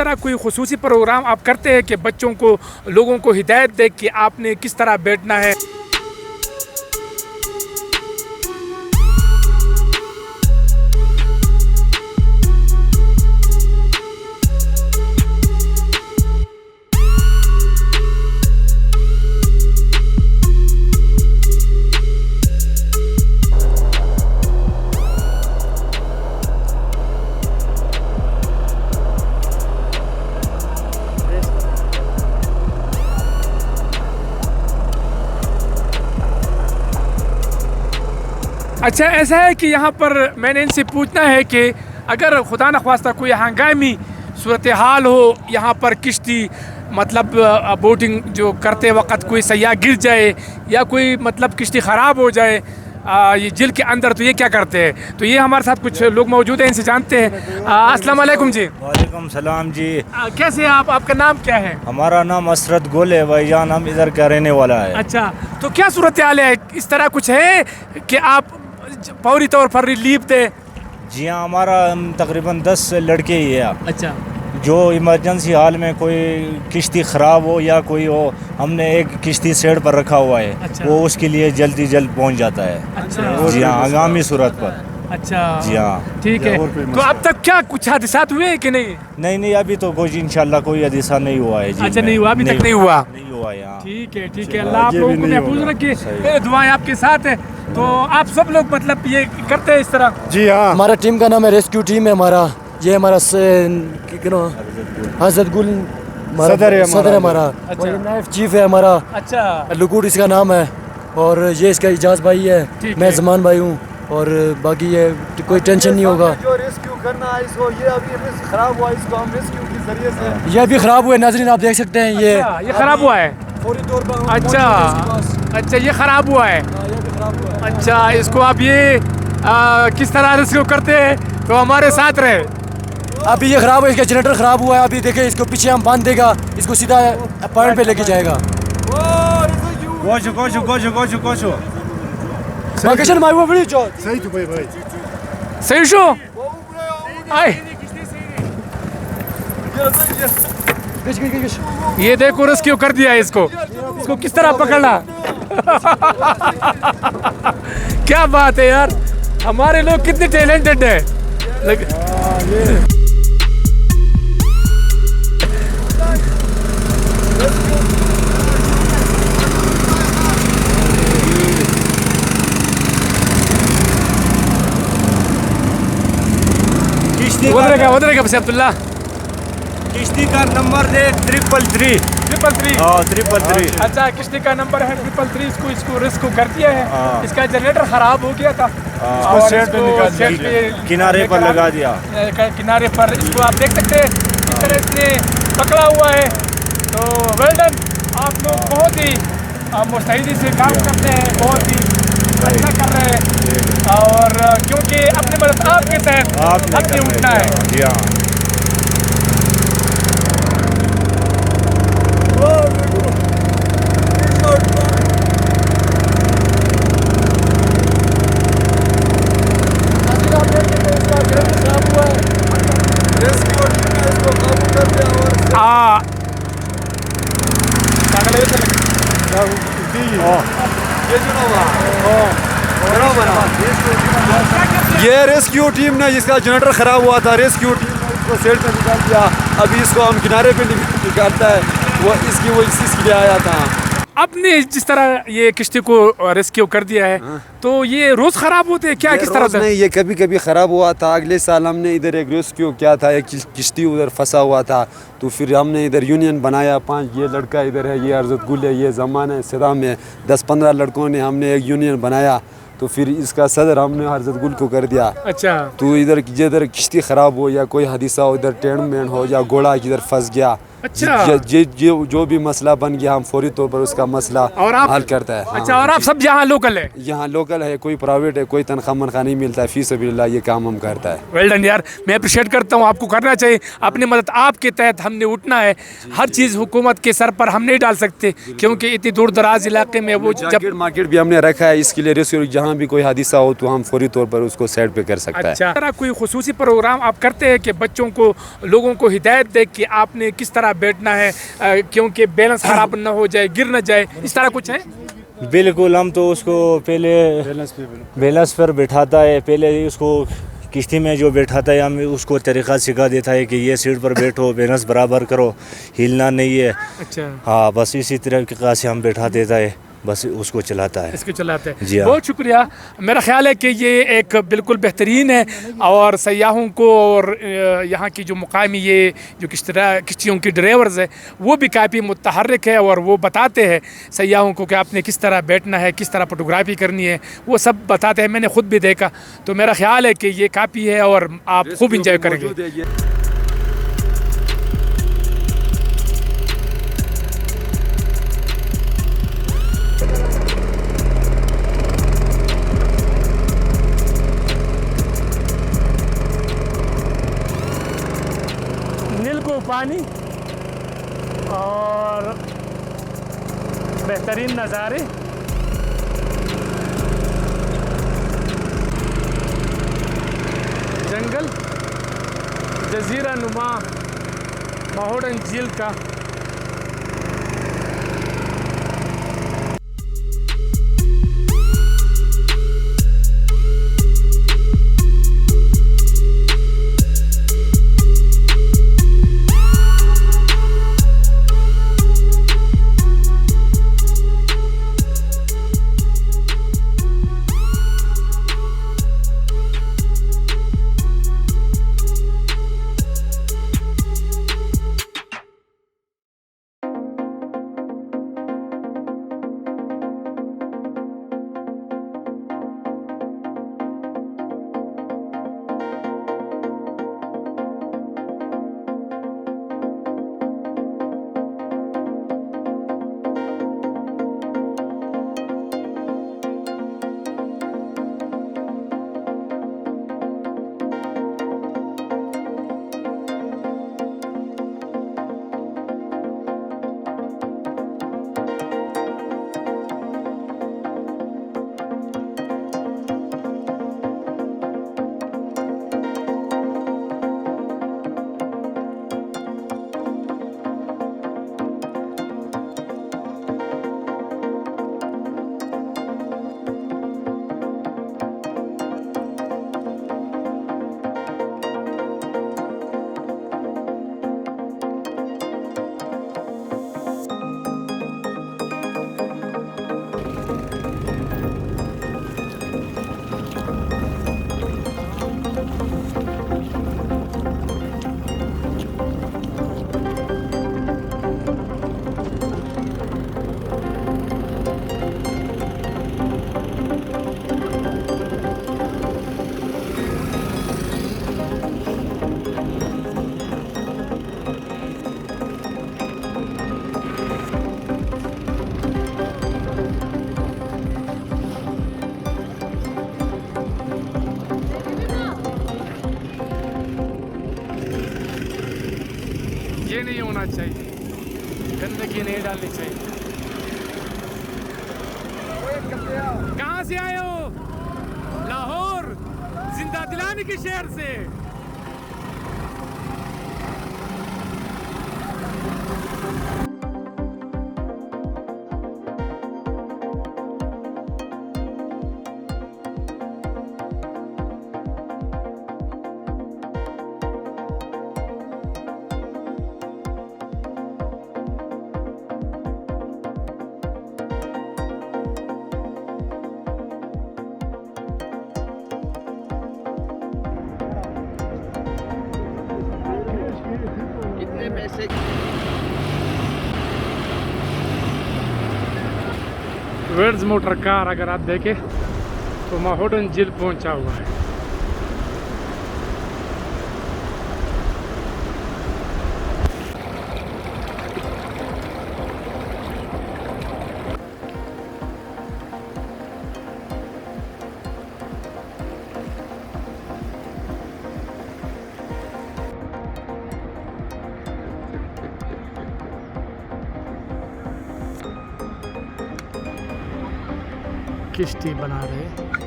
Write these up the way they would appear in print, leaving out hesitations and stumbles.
तरह कोई खुसूसी प्रोग्राम आप करते हैं कि बच्चों को, लोगों को हिदायत दे कि आपने किस तरह बैठना है? अच्छा, ऐसा है कि यहाँ पर मैंने इनसे पूछना है कि अगर खुदा न ख्वास्ता कोई हंगामी सूरत हाल हो, यहाँ पर किश्ती मतलब बोटिंग जो करते वक्त कोई सयाह गिर जाए या कोई मतलब किश्ती ख़राब हो जाए ये झील के अंदर, तो ये क्या करते हैं? तो ये हमारे साथ कुछ लोग मौजूद हैं, इनसे जानते हैं। अस्सलाम वालेकुम जी। वालेकुम सलाम जी। कैसे हैं आप? आपका नाम क्या है? हमारा नाम असरत गुल है भाईजान, हम इधर का रहने वाला है। अच्छा, तो क्या सूरत हाल है? इस तरह कुछ है कि आप फौरी तौर पर रिलीफ दे? जी हाँ, हमारा तकरीबन 10 लड़के ही है। अच्छा, जो इमरजेंसी हाल में कोई किश्ती ख़राब हो या कोई हो, हमने एक किश्ती सेड पर रखा हुआ है। अच्छा। वो उसके लिए जल्दी जल्द पहुंच जाता है। अच्छा जी हाँ, आगामी सूरत पर। अच्छा, जी हाँ, ठीक है। तो अब तक क्या कुछ हादसात हुए हैं कि नहीं? नहीं अभी तो कोई इंशाल्लाह कोई हादसा नहीं हुआ है। अच्छा, नहीं हुआ, अभी तक नहीं हुआ। नहीं हुआ यहाँ। ठीक है, ठीक है। अल्लाह आप लोगों को महफूज रखे, दुआएं आपके साथ है। तो आप सब लोग मतलब ये करते हैं इस तरह? जी हाँ, हमारा टीम का नाम है रेस्क्यू टीम है हमारा। ये हमारा हजरत गुल सदर है हमारा। अच्छा। और ये नाइफ चीफ है हमारा। अच्छा, लुकूट इसका नाम है। और ये इसका इजाज भाई है, ठीक मैं है। जमान भाई हूँ। और बाकी ये कोई टेंशन नहीं होगा। जो रेस्क्यू करना है इसको, ये अभी खराब हुआ, इसको हम रेस्क्यू के जरिए से ये भी ख़राब हुआ है, नाज़रीन आप देख सकते हैं। ये ये खराब हुआ है? फौरी तौर पर अच्छा, अच्छा, ये खराब हुआ है। अच्छा, इसको आप ये किस तरह रेस्क्यू करते हैं? तो हमारे साथ रहे। अभी ये ख़राब है, इसका जनरेटर ख़राब हुआ है। अभी देखिए इसको पीछे हम बांध देगा, इसको सीधा पॉइंट पे लेके जाएगा। गोशो लोकेशन माय वो बड़ी चौथ। सही तो भाई सही शो आए, ये देखो रेस्क्यू कर दिया है इसको। इसको किस तरह पकड़ना? क्या बात है यार, हमारे लोग कितने टैलेंटेड है। उधर का बस अब्दुल्ला, किश्ती का नंबर है 333। 333। अच्छा, किश्ती का नंबर है 333। इसको रेस्क्यू कर दिया है। हाँ। इसका जनरेटर खराब हो गया था, इसको सेट पे निकाल दिया, किनारे पर लगा दिया। किनारे पर इसको आप देख सकते हैं किस तरह इसने पकड़ा हुआ है। तो वेल डन, आप लोग बहुत ही मुस्तैदी से काम करते हैं, बहुत ही अच्छा कर रहे हैं। और क्योंकि अपने मदद आपके तहत अपने उठना है। जी हाँ, ये रेस्क्यू टीम ने, जिसका जनरेटर खराब हुआ था, रेस्क्यू टीम ने इसको सेट पे निकाल दिया। अभी इसको हम किनारे पे निकालता है, वो इसके लिए आया था। आपने जिस तरह ये किश्ती को रेस्क्यू कर दिया है, तो ये रोज खराब होते हैं क्या? किस तरह से? नहीं, ये कभी कभी ख़राब हुआ था। अगले साल हमने इधर एक रेस्क्यू किया था, एक किश्ती उधर फंसा हुआ था, तो फिर हमने इधर यूनियन बनाया 5। ये लड़का इधर है, ये अर्जत गुल है, ये जमान है, सदाम है। 10-15 लड़कों ने हमने एक यूनियन बनाया, तो फिर इसका सदर हमने अर्जत गुल को कर दिया। अच्छा, तो इधर जिधर किश्ती ख़राब हो या कोई हादसा हो, इधर टेंट में हो या घोड़ा इधर फंस गया, अच्छा। जो भी मसला बन गया हम फौरी तौर पर उसका मसला और आप हल करता है। हाँ, अच्छा, और आप सब यहाँ लोकल है? यहाँ लोकल है, कोई प्राइवेट है, कोई तनख्वाह मनख्वाह नहीं मिलता है, फी सबिलिल्लाह ये काम हम करता है। वेल डन यार, मैं अप्रिशिएट करता हूँ, आपको करना चाहिए। अपनी मदद आपके तहत हमने उठना है। हर चीज़ हुकूमत के सर पर हम नहीं डाल सकते, क्योंकि इतनी दूर दराज इलाके में वो जब मार्केट भी हमने रखा है इसके लिए रेस्क्यू, जहाँ भी कोई हादसा हो तो हम फौरी तौर पर उसको साइड पे कर सकता है। अच्छा, तरह कोई खुसूसी प्रोग्राम आप करते हैं कि बच्चों को, लोगों को हिदायत दे कि आपने किस तरह बैठना है क्योंकि बैलेंस खराब ना हो जाए, गिर ना जाए, इस तरह कुछ है? बिल्कुल, हम तो उसको पहले बैलेंस पर बैठाता है, पहले उसको किश्ती में जो बैठाता है हम उसको तरीक़ा सिखा देता है कि ये सीट पर बैठो, बैलेंस बराबर करो, हिलना नहीं है। अच्छा, हाँ, बस इसी तरीक़े से हम बैठा देता है, बस उसको चलाता है। इसको चलाते हैं। जी हाँ। बहुत शुक्रिया। मेरा ख्याल है कि ये एक बिल्कुल बेहतरीन है और सयाहों को और यहाँ की जो मुकामी ये जो किश्तियों की ड्राइवर्स है वो भी काफ़ी मुतहर्रिक है और वो बताते हैं सयाहों को कि आपने किस तरह बैठना है, किस तरह फोटोग्राफी करनी है, वो सब बताते हैं। मैंने ख़ुद भी देखा, तो मेरा ख्याल है कि ये काफ़ी है और आप खूब इंजॉय करेंगे। नील को पानी और बेहतरीन नज़ारे, जंगल, जजीरा नुमा माहौडन झील का। ये नहीं होना चाहिए, गंदगी नहीं डालनी चाहिए। कहाँ से आए हो? लाहौर, जिंदा दिलाने के शहर से। वर्ड्स मोटर कार अगर आप देखें तो माहौडन झील पहुंचा हुआ है। किश्ती बना रहे।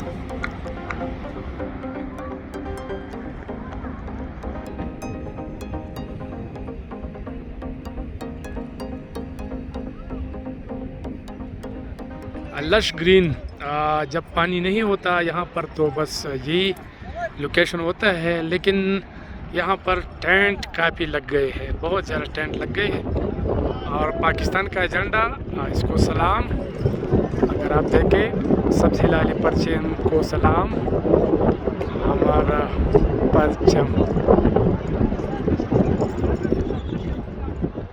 लश ग्रीन, जब पानी नहीं होता यहाँ पर तो बस यही लोकेशन होता है, लेकिन यहाँ पर टेंट काफ़ी लग गए हैं, बहुत ज़्यादा टेंट लग गए हैं। और पाकिस्तान का झंडा, इसको सलाम। अगर आप देखें सब्जी लाली परचम को सलाम, हमारा परचम।